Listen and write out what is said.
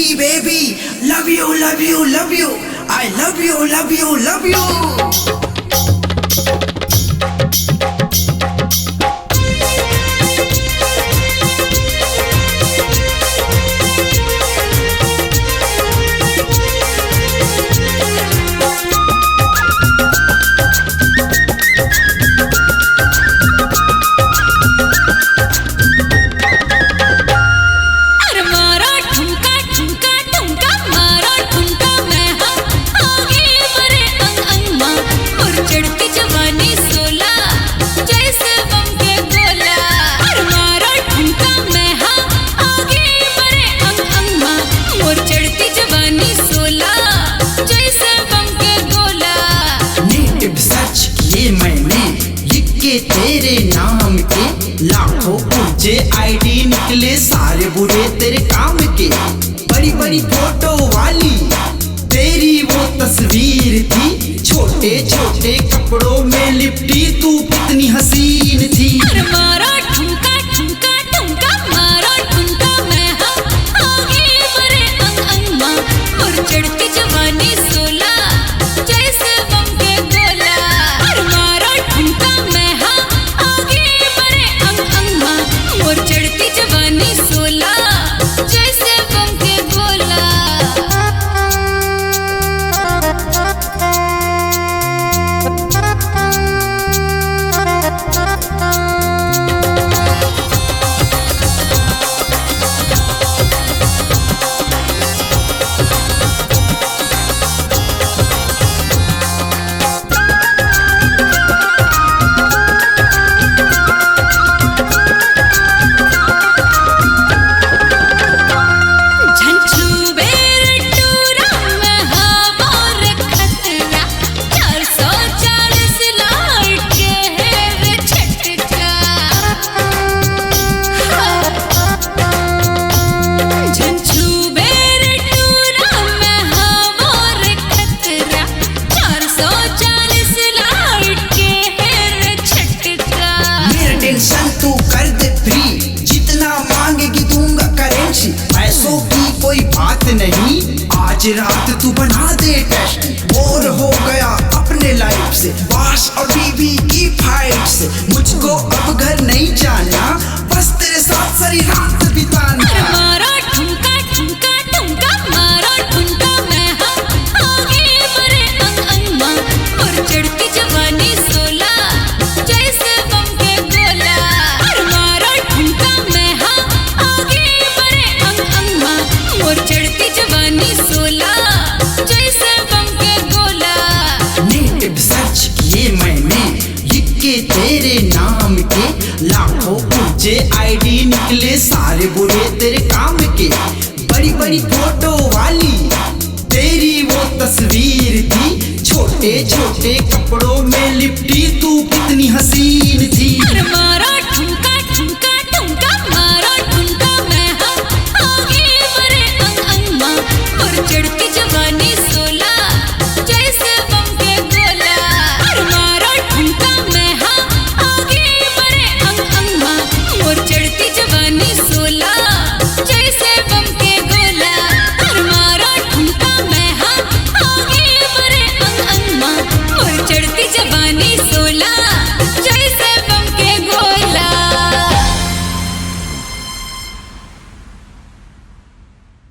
G baby, love you, love you, love you. I love you, love you, love you. तेरे नाम के लाखों ऊंचे आईडी निकले सारे बुरे तेरे काम के। बड़ी बड़ी फोटो वाली तेरी वो तस्वीर थी, छोटे छोटे कपड़ों में लिपटी तू कितनी हसीन थी। मारा ठुमका ठुमका ठुमका मारा ठुमका मैं आगे मरे अंग अंग मां और चढ़ती जवानी 16 जैसे बम के गोला। मारा ठुमका मैं आगे मरे अंग अंग मां और चढ़ती जवानी 16 जैसे बम के गोला। तू कर दे फ्री, जितना मांगेगी दूंगा करेंसी। पैसों की कोई बात नहीं, आज रात तू बना दे टेस्ट। बोर हो गया अपने लाइफ से, बॉस और बीवी की फाइट से। मुझको अब घर नहीं जाना, बस तेरे साथ सारी रात बिताना। मारा ठुमका ठुमका ठुमका मारा ठुमका मैं आगे मरे अंग अंग मां और चढ़ती जवानी 16 जैसे बम के गोला। मारा ठुमका मैं आगे मरे अंग अंग मां और चढ़ती जवानी 16 जैसे बम के गोला। नेट सर्च किए मैंने, लिख के तेरे नाम के लाखों ऊंचे आईडी निकले सारे बुरे तेरे काम के। बड़ी बड़ी फोटो वाली तेरी वो तस्वीर थी, छोटे छोटे कपड़ों में लिपटी